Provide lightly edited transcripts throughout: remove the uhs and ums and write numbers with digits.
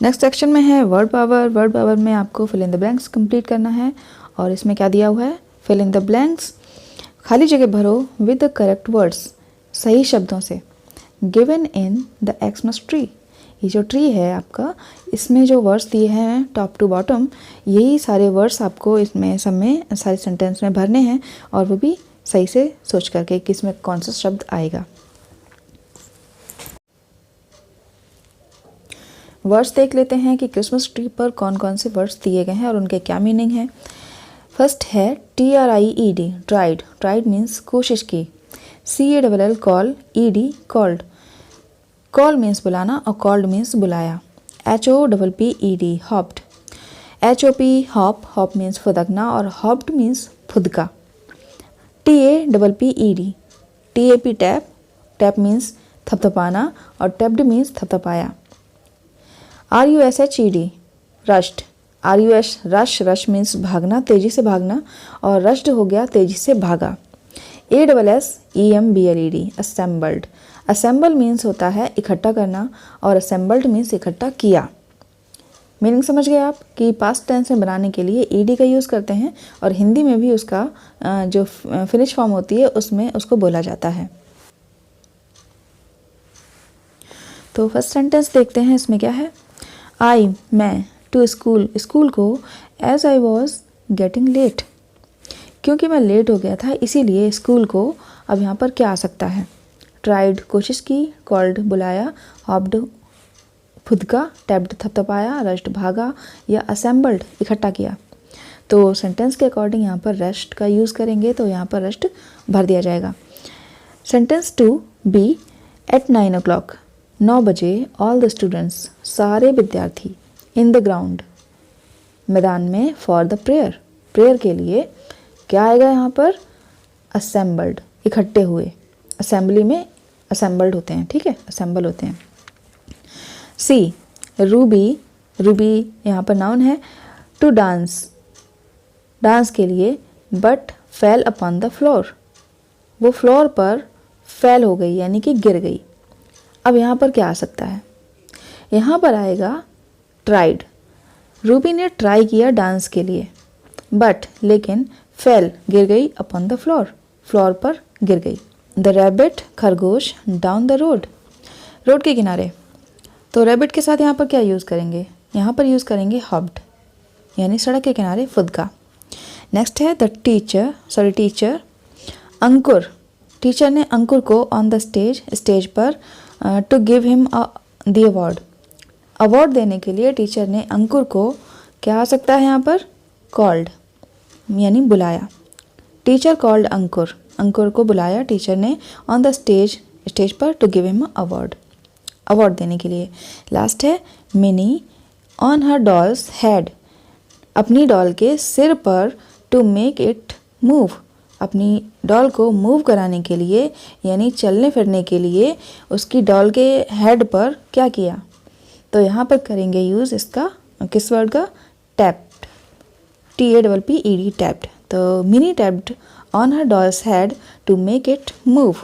Next section में है word power. Word power में आपको fill in the blanks complete करना है और इसमें क्या दिया हुआ है, फिल इन द ब्लैंक्स, खाली जगह भरो विद द करेक्ट वर्ड्स, सही शब्दों से, given in the Xmas tree. ये जो ट्री है आपका, इसमें जो वर्ड्स दिए हैं टॉप टू बॉटम, यही सारे वर्ड्स आपको इसमें सब में सारे सेंटेंस में भरने हैं और वो भी सही से सोच करके कि इसमें कौन सा शब्द आएगा। वर्ड्स देख लेते हैं कि क्रिसमस ट्री पर कौन कौन से वर्ड्स दिए गए हैं और उनके क्या मीनिंग है। फर्स्ट है TRIED, ट्राइड। ट्राइड मीन्स कोशिश की। CALL, call. ED, called. Call means बुलाना और कॉल्ड मीन्स बुलाया। HOPPED, hopped. HOP, hop. Hop means फुदकना और हॉप्ड मीन्स फुदका। TAPPED, TAP, tap. Tap means थपथपाना और टैप्ड मीन्स थपथपाया। RUSHED, rushed. Rush. Rush means भागना, तेजी से भागना, और रश्ड हो गया तेजी से भागा। ASSEMBLED, assembled. असेंबल मीन्स होता है इकट्ठा करना और असेंबल्ड मीन्स इकट्ठा किया। मीनिंग समझ गए आप कि पास्ट टेंस में बनाने के लिए ED का यूज़ करते हैं और हिंदी में भी उसका जो फिनिश फॉर्म होती है उसमें उसको बोला जाता है। तो फर्स्ट सेंटेंस देखते हैं, इसमें क्या है। आई, मैं, टू स्कूल, स्कूल को, as I was getting late, क्योंकि मैं लेट हो गया था इसीलिए स्कूल को। अब यहाँ पर क्या आ सकता है। ट्राइड, कोशिश की। कॉल्ड, बुलाया। हॉप्ड, फुदका। टैप्ड, थपथपाया। रश्ड, भागा। या असेंबल्ड, इकट्ठा किया। तो सेंटेंस के अकॉर्डिंग यहाँ पर रश्ड का यूज़ करेंगे तो यहाँ पर रश्ड भर दिया जाएगा। सेंटेंस 2B, एट 9 o'clock, 9 बजे, ऑल द स्टूडेंट्स, सारे विद्यार्थी, इन द ग्राउंड, मैदान में, फॉर द प्रेयर, प्रेयर के लिए, क्या आएगा यहाँ पर, असेंबल्ड, इकट्ठे हुए। असेंबली में असेंबल्ड होते हैं, ठीक है, असेंबल होते हैं। C, रूबी, रूबी यहाँ पर नाउन है। टू डांस, डांस के लिए, but fail upon the floor, वो फ्लोर पर फेल हो गई यानी कि गिर गई। अब यहाँ पर क्या आ सकता है, यहाँ पर आएगा ट्राइड। रूबी ने ट्राई किया डांस के लिए, बट लेकिन फेल, गिर गई, अपॉन द फ्लोर, फ्लोर पर गिर गई। द रैबिट, खरगोश, डाउन द रोड, रोड के किनारे। तो रैबिट के साथ यहाँ पर क्या यूज़ करेंगे, यहाँ पर यूज़ करेंगे हॉप्ड, यानी सड़क के किनारे, फुदका। नेक्स्ट है द टीचर, अंकुर, टीचर ने अंकुर को ऑन द स्टेज, स्टेज पर, to give him the award, award देने के लिए टीचर ने अंकुर को, क्या आ सकता है यहाँ पर, कॉल्ड, यानी बुलाया। टीचर कॉल्ड अंकुर, अंकुर को बुलाया टीचर ने, ऑन द स्टेज, स्टेज पर, to give him award, award देने के लिए। लास्ट है Mini, on her doll's head, अपनी डॉल के सिर पर, टू मेक इट मूव, अपनी डॉल को मूव कराने के लिए यानी चलने फिरने के लिए उसकी डॉल के हेड पर क्या किया। तो यहाँ पर करेंगे यूज़ इसका, किस वर्ड का, टैप्ड, TAPPED, टैप्ड। तो Mini tapped on her doll's head to make it move.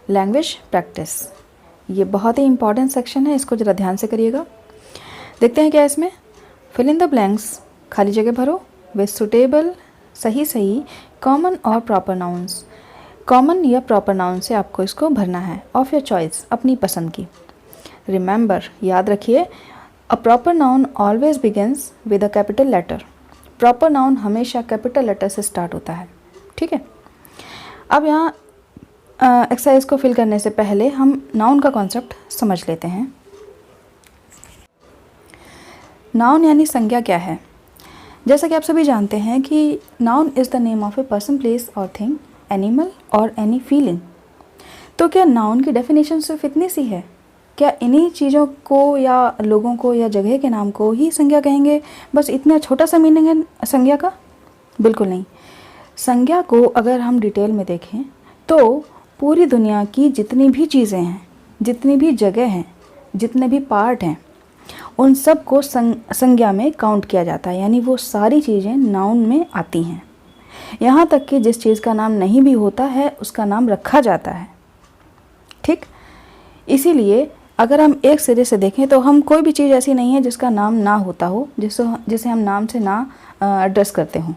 Language practice, ये बहुत ही इंपॉर्टेंट सेक्शन है, इसको ज़रा ध्यान से करिएगा। देखते हैं क्या इसमें। फिल इन द ब्लैंक्स, खाली जगह भरो विद सुटेबल, सही, कॉमन और प्रॉपर नाउन्स, कॉमन या प्रॉपर नाउन से आपको इसको भरना है, ऑफ योर चॉइस, अपनी पसंद की। रिमेंबर, याद रखिए, a proper noun always begins with a capital letter, proper noun हमेशा कैपिटल लेटर से स्टार्ट होता है, ठीक है। अब यहाँ एक्सरसाइज को फिल करने से पहले हम नाउन का कॉन्सेप्ट समझ लेते हैं। नाउन यानी संज्ञा क्या है। जैसा कि आप सभी जानते हैं कि noun is the name of a person, place और थिंग, एनिमल और एनी फीलिंग। तो क्या नाउन की डेफिनेशन सिर्फ इतनी सी है, क्या इन्हीं चीज़ों को या लोगों को या जगह के नाम को ही संज्ञा कहेंगे, बस इतना छोटा सा मीनिंग है संज्ञा का? बिल्कुल नहीं। संज्ञा को अगर हम डिटेल में देखें तो पूरी दुनिया की जितनी भी चीज़ें हैं, जितनी भी जगह हैं, जितने भी पार्ट हैं, उन सब को संज्ञा में काउंट किया जाता है, यानी वो सारी चीज़ें नाउन में आती हैं। यहाँ तक कि जिस चीज़ का नाम नहीं भी होता है उसका नाम रखा जाता है, ठीक। इसीलिए अगर हम एक सिरे से देखें तो हम कोई भी चीज़ ऐसी नहीं है जिसका नाम ना होता हो, जिसे हम नाम से ना एड्रेस करते हों।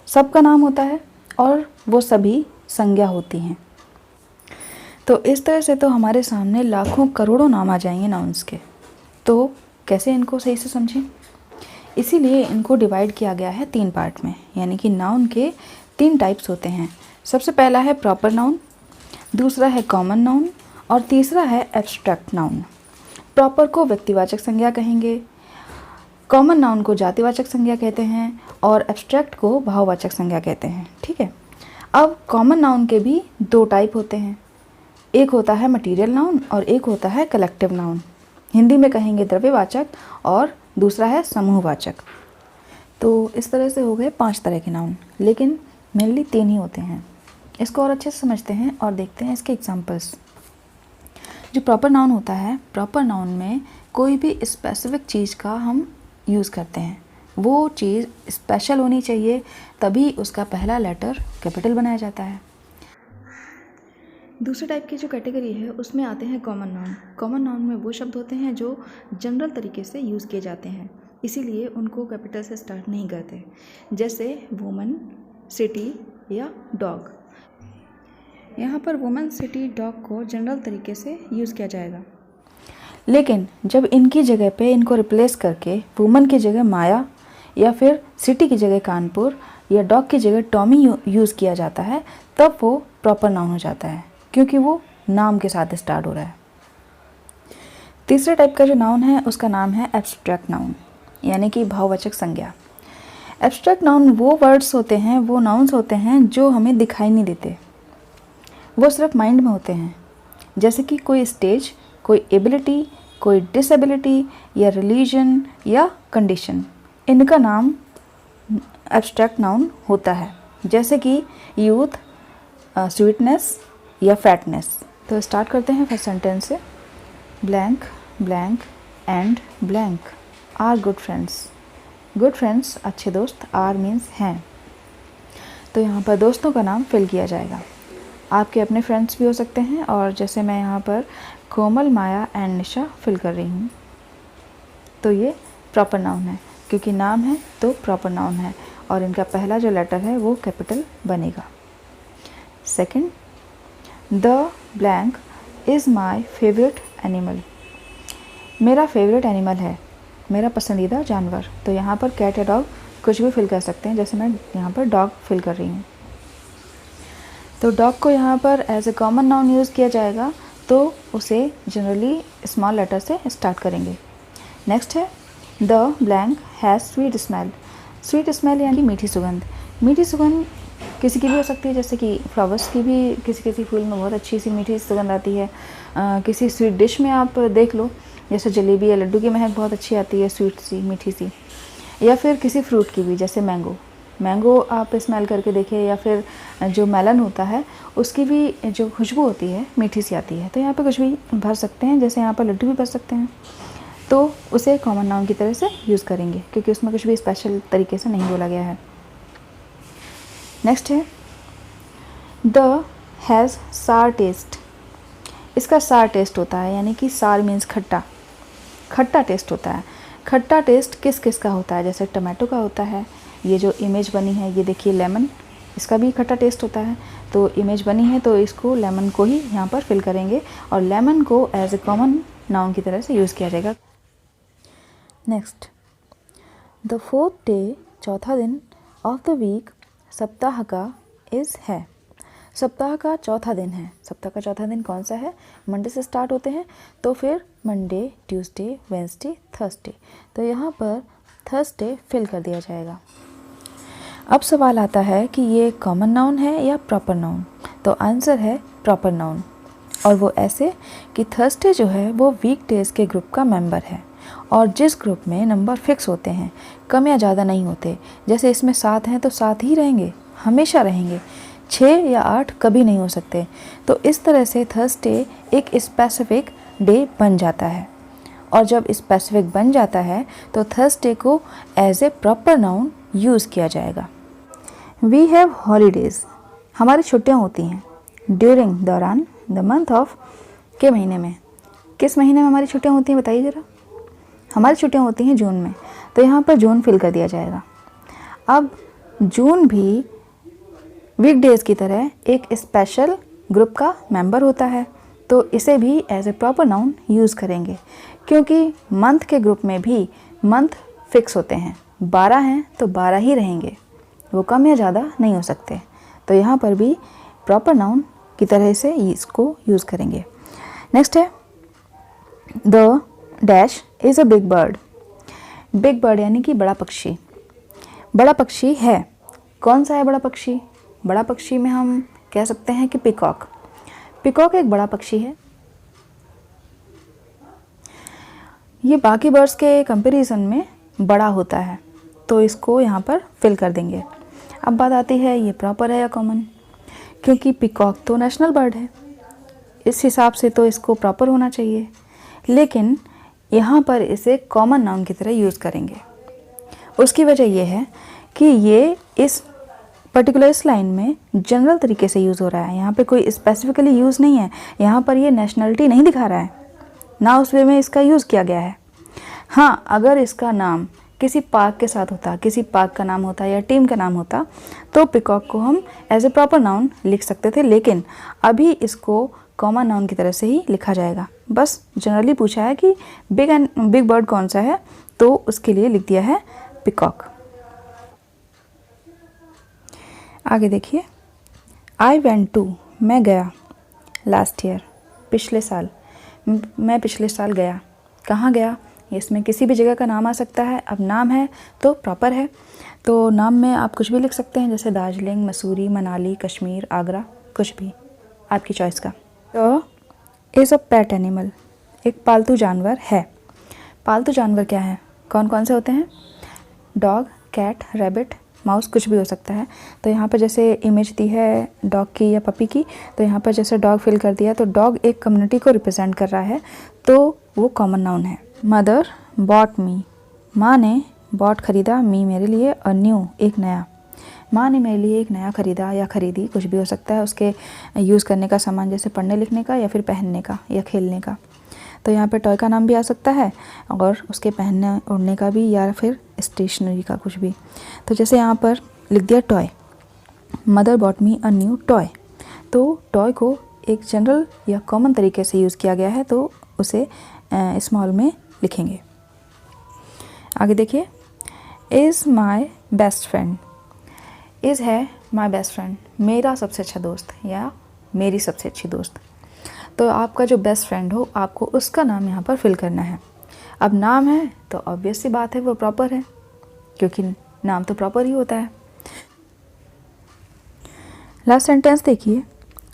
सबका नाम होता है और वो सभी संज्ञा होती हैं। तो इस तरह से तो हमारे सामने लाखों करोड़ों नाम आ जाएंगे नाउन्स के। तो कैसे इनको सही से समझें? इसीलिए इनको डिवाइड किया गया है 3 पार्ट में, यानी कि नाउन के 3 टाइप्स होते हैं। सबसे पहला है प्रॉपर नाउन, दूसरा है कॉमन नाउन और तीसरा है एब्स्ट्रैक्ट नाउन। प्रॉपर को व्यक्तिवाचक संज्ञा कहेंगे, कॉमन नाउन को जातिवाचक संज्ञा कहते हैं और एब्स्ट्रैक्ट को भाववाचक संज्ञा कहते हैं। ठीक है। अब कॉमन नाउन के भी 2 टाइप होते हैं, एक होता है मटीरियल नाउन और एक होता है कलेक्टिव नाउन। हिंदी में कहेंगे द्रव्यवाचक और दूसरा है समूहवाचक। तो इस तरह से हो गए 5 तरह के नाउन, लेकिन मेनली 3 ही होते हैं। इसको और अच्छे से समझते हैं और देखते हैं इसके एग्जांपल्स। जो प्रॉपर नाउन होता है, प्रॉपर नाउन में कोई भी स्पेसिफिक चीज़ का हम यूज़ करते हैं। वो चीज़ स्पेशल होनी चाहिए, तभी उसका पहला लेटर कैपिटल बनाया जाता है। दूसरे टाइप की जो कैटेगरी है उसमें आते हैं कॉमन नाउन। कॉमन नाउन में वो शब्द होते हैं जो जनरल तरीके से यूज़ किए जाते हैं, इसीलिए उनको कैपिटल से स्टार्ट नहीं करते, जैसे वुमन, सिटी या डॉग। यहाँ पर वुमन, सिटी, डॉग को जनरल तरीके से यूज़ किया जाएगा, लेकिन जब इनकी जगह पे इनको रिप्लेस करके वुमन की जगह माया या फिर सिटी की जगह कानपुर या डॉग की जगह टॉमी यूज़ किया जाता है, तब वो प्रॉपर नाउन हो जाता है, क्योंकि वो नाम के साथ स्टार्ट हो रहा है। तीसरे टाइप का जो नाउन है उसका नाम है एब्स्ट्रैक्ट नाउन, यानी कि भाववाचक संज्ञा। एब्स्ट्रैक्ट नाउन वो वर्ड्स होते हैं, वो नाउन्स होते हैं जो हमें दिखाई नहीं देते, वो सिर्फ माइंड में होते हैं। जैसे कि कोई स्टेज, कोई एबिलिटी, कोई डिसेबिलिटी या रिलीजन या कंडीशन, इनका नाम एब्स्ट्रैक्ट नाउन होता है। जैसे कि यूथ, स्वीटनेस या फैटनेस। तो स्टार्ट करते हैं फर्स्ट सेंटेंस से। Blank blank and blank are good friends. Good friends अच्छे दोस्त, आर मीन्स हैं। तो यहाँ पर दोस्तों का नाम फिल किया जाएगा। आपके अपने फ्रेंड्स भी हो सकते हैं, और जैसे मैं यहाँ पर कोमल, माया एंड निशा फिल कर रही हूँ, तो ये प्रॉपर नाउन है, क्योंकि नाम है तो प्रॉपर नाउन है और इनका पहला जो लेटर है वो कैपिटल बनेगा। Second, the blank is my favourite animal. मेरा फेवरेट एनिमल है, मेरा पसंदीदा जानवर। तो यहाँ पर कैट या डॉग कुछ भी फिल कर सकते हैं, जैसे मैं यहाँ पर डॉग फिल कर रही हूँ। तो डॉग को यहाँ पर as a common noun use किया जाएगा, तो उसे जनरली स्मॉल लेटर से स्टार्ट करेंगे। नेक्स्ट है the blank has sweet smell. Sweet smell यानी मीठी सुगंध। मीठी सुगंध किसी की भी हो सकती है, जैसे कि फ्लावर्स की भी किसी फूल में बहुत अच्छी सी मीठी सुगंध आती है। किसी स्वीट डिश में आप देख लो, जैसे जलेबी या लड्डू की महक बहुत अच्छी आती है, स्वीट सी, मीठी सी। या फिर किसी फ्रूट की भी, जैसे मैंगो आप स्मेल करके देखें, या फिर जो मेलन होता है उसकी भी जो खुशबू होती है मीठी सी आती है। तो यहाँ पे कुछ भी भर सकते हैं, जैसे यहाँ पर लड्डू भी भर सकते हैं, तो उसे कॉमन नाउन की तरह से यूज़ करेंगे, क्योंकि उसमें कुछ भी स्पेशल तरीके से नहीं बोला गया है। नेक्स्ट है द हैज़ सार टेस्ट। इसका सार टेस्ट होता है, यानी कि सार मीन्स खट्टा, खट्टा टेस्ट होता है। खट्टा टेस्ट किस किस का होता है, जैसे टमाटो का होता है। ये जो इमेज बनी है ये देखिए लेमन, इसका भी खट्टा टेस्ट होता है। तो इमेज बनी है तो इसको लेमन को ही यहाँ पर फिल करेंगे, और लेमन को एज ए कॉमन नाउन की तरह से यूज़ किया जाएगा। नेक्स्ट, द फोर्थ डे, चौथा दिन, ऑफ द वीक, सप्ताह का, इज़ है। सप्ताह का चौथा दिन है। सप्ताह का चौथा दिन कौन सा है? मंडे से स्टार्ट होते हैं, तो फिर मंडे, ट्यूसडे, वेंसडे, थर्सडे। तो यहाँ पर थर्सडे फिल कर दिया जाएगा। अब सवाल आता है कि ये कॉमन नाउन है या प्रॉपर नाउन? तो आंसर है प्रॉपर नाउन, और वो ऐसे कि थर्सडे जो है वो वीक डेज़ के ग्रुप का मेंबर है, और जिस ग्रुप में नंबर फिक्स होते हैं, कम या ज़्यादा नहीं होते। जैसे इसमें 7 हैं तो 7 ही रहेंगे, हमेशा रहेंगे, 6 या 8 कभी नहीं हो सकते। तो इस तरह से थर्सडे एक स्पेसिफिक डे बन जाता है, और जब स्पेसिफिक बन जाता है तो थर्सडे को as a proper noun use किया जाएगा। वी हैव हॉलीडेज़, हमारी छुट्टियाँ होती हैं। ड्यूरिंग, दौरान, द मंथ ऑफ, के महीने में। किस महीने में हमारी छुट्टियाँ होती हैं बताइए ज़रा। हमारी छुट्टियाँ होती हैं जून में, तो यहाँ पर जून फिल कर दिया जाएगा। अब जून भी वीकडेज़ की तरह एक स्पेशल ग्रुप का मेंबर होता है, तो इसे भी as a proper noun use करेंगे, क्योंकि मंथ के ग्रुप में भी मंथ फिक्स होते हैं, 12 हैं तो 12 ही रहेंगे, वो कम या ज़्यादा नहीं हो सकते। तो यहाँ पर भी प्रॉपर नाउन की तरह से इसको यूज़ करेंगे। नेक्स्ट है the dash is a big bird. Big bird यानी कि बड़ा पक्षी। बड़ा पक्षी है, कौन सा है बड़ा पक्षी? बड़ा पक्षी में हम कह सकते हैं कि पिकॉक। पिकॉक एक बड़ा पक्षी है। ये बाकी बर्ड्स के कंपैरिजन में बड़ा होता है, तो इसको यहाँ पर फिल कर देंगे। अब बात आती है ये प्रॉपर है या कॉमन, क्योंकि पिकॉक तो नेशनल बर्ड है, इस हिसाब से तो इसको प्रॉपर होना चाहिए, लेकिन यहाँ पर इसे कॉमन नाउन की तरह यूज़ करेंगे। उसकी वजह यह है कि ये इस पर्टिकुलर इस लाइन में जनरल तरीके से यूज़ हो रहा है, यहाँ पे कोई स्पेसिफिकली यूज़ नहीं है, यहाँ पर ये नेशनलिटी नहीं दिखा रहा है, ना उस वे में इसका यूज़ किया गया है। हाँ, अगर इसका नाम किसी पार्क के साथ होता, किसी पार्क का नाम होता या टीम का नाम होता, तो पिकॉक को हम एज ए प्रॉपर नाउन लिख सकते थे, लेकिन अभी इसको कॉमन नाउन की तरह से ही लिखा जाएगा। बस जनरली पूछा है कि बिग बर्ड कौन सा है, तो उसके लिए लिख दिया है पिकॉक। आगे देखिए, आई वेंट टू, मैं गया, लास्ट ईयर, पिछले साल, मैं पिछले साल गया। कहाँ गया? इसमें किसी भी जगह का नाम आ सकता है। अब नाम है तो प्रॉपर है, तो नाम में आप कुछ भी लिख सकते हैं, जैसे दार्जिलिंग, मसूरी, मनाली, कश्मीर, आगरा, कुछ भी आपकी चॉइस का। तो इज़ अ पेट एनिमल, एक पालतू जानवर है। पालतू जानवर क्या है? कौन कौन से होते हैं? डॉग, कैट, रैबिट, माउस, कुछ भी हो सकता है। तो यहाँ पर जैसे इमेज दी है डॉग की या पपी की, तो यहाँ पर जैसे डॉग फिल कर दिया, तो डॉग एक कम्युनिटी को रिप्रेजेंट कर रहा है, तो वो कॉमन नाउन है। मदर बॉट मी, माँ ने बॉट खरीदा, मी मेरे लिए, और न्यू एक नया, माँ ने मेरे लिए एक नया खरीदा या खरीदी, कुछ भी हो सकता है उसके यूज़ करने का सामान, जैसे पढ़ने लिखने का या फिर पहनने का या खेलने का। तो यहाँ पे टॉय का नाम भी आ सकता है और उसके पहनने ओढ़ने का भी, या फिर स्टेशनरी का कुछ भी। तो जैसे यहाँ पर लिख दिया toy, mother bot me a new toy, तो टॉय को एक जनरल या कॉमन तरीके से यूज़ किया गया है, तो उसे स्मॉल में लिखेंगे। आगे देखिए, is my best friend. Is है माई बेस्ट फ्रेंड, मेरा सबसे अच्छा दोस्त या मेरी सबसे अच्छी दोस्त। तो आपका जो बेस्ट फ्रेंड हो, आपको उसका नाम यहाँ पर फिल करना है। अब नाम है तो ऑब्वियस सी बात है वो प्रॉपर है, क्योंकि नाम तो प्रॉपर ही होता है। लास्ट सेंटेंस देखिए,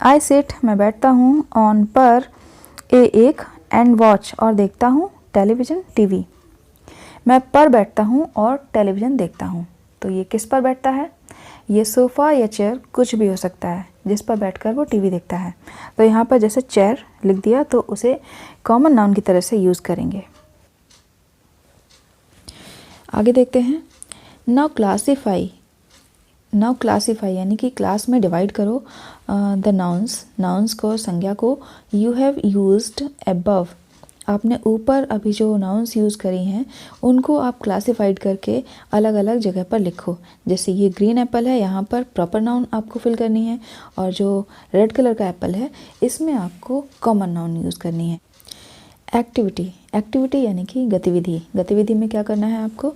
आई सिट, मैं बैठता हूँ, ऑन पर एक, एंड वॉच, और देखता हूँ, टेलीविज़न टीवी। मैं पर बैठता हूँ और टेलीविज़न देखता हूँ, तो ये किस पर बैठता है? ये सोफ़ा या चेयर कुछ भी हो सकता है जिस पर बैठकर वो टीवी देखता है। तो यहाँ पर जैसे चेयर लिख दिया, तो उसे कॉमन नाउन की तरह से यूज़ करेंगे। आगे देखते हैं, नाउ क्लासीफाई। नाउ क्लासीफाई यानी कि क्लास में डिवाइड करो द नाउन्स को, संज्ञा को, यू हैव यूज्ड अबव, आपने ऊपर अभी जो नाउन्स यूज़ करी हैं उनको आप क्लासिफाइड करके अलग अलग जगह पर लिखो। जैसे ये ग्रीन एप्पल है, यहाँ पर प्रॉपर नाउन आपको फिल करनी है, और जो रेड कलर का एप्पल है इसमें आपको कॉमन नाउन यूज़ करनी है। एक्टिविटी यानी कि गतिविधि में क्या करना है आपको?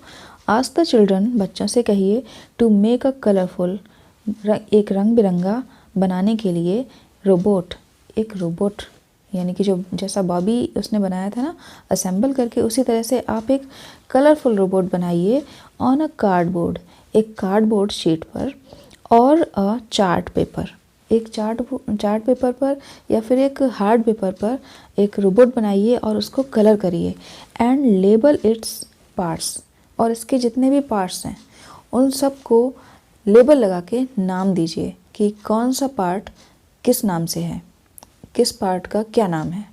आस्क द चिल्ड्रन, बच्चों से कहिए, टू मेक अ कलरफुल, एक रंग बिरंगा बनाने के लिए, रोबोट, एक रोबोट यानी कि जो जैसा बॉबी उसने बनाया था ना असेंबल करके, उसी तरह से आप एक कलरफुल रोबोट बनाइए ऑन अ कार्डबोर्ड, एक कार्डबोर्ड शीट पर, और अ चार्ट पेपर, एक चार्ट पेपर पर या फिर एक हार्ड पेपर पर एक रोबोट बनाइए और उसको कलर करिए। एंड लेबल इट्स पार्ट्स, और इसके जितने भी पार्ट्स हैं उन सब को लेबल लगा के नाम दीजिए कि कौन सा पार्ट किस नाम से है, किस पार्ट का क्या नाम है।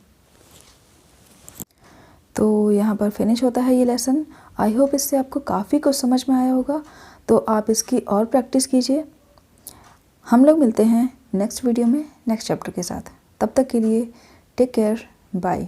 तो यहाँ पर फिनिश होता है ये लेसन। आई होप इससे आपको काफ़ी कुछ समझ में आया होगा, तो आप इसकी और प्रैक्टिस कीजिए। हम लोग मिलते हैं नेक्स्ट वीडियो में नेक्स्ट चैप्टर के साथ। तब तक के लिए टेक केयर, बाय।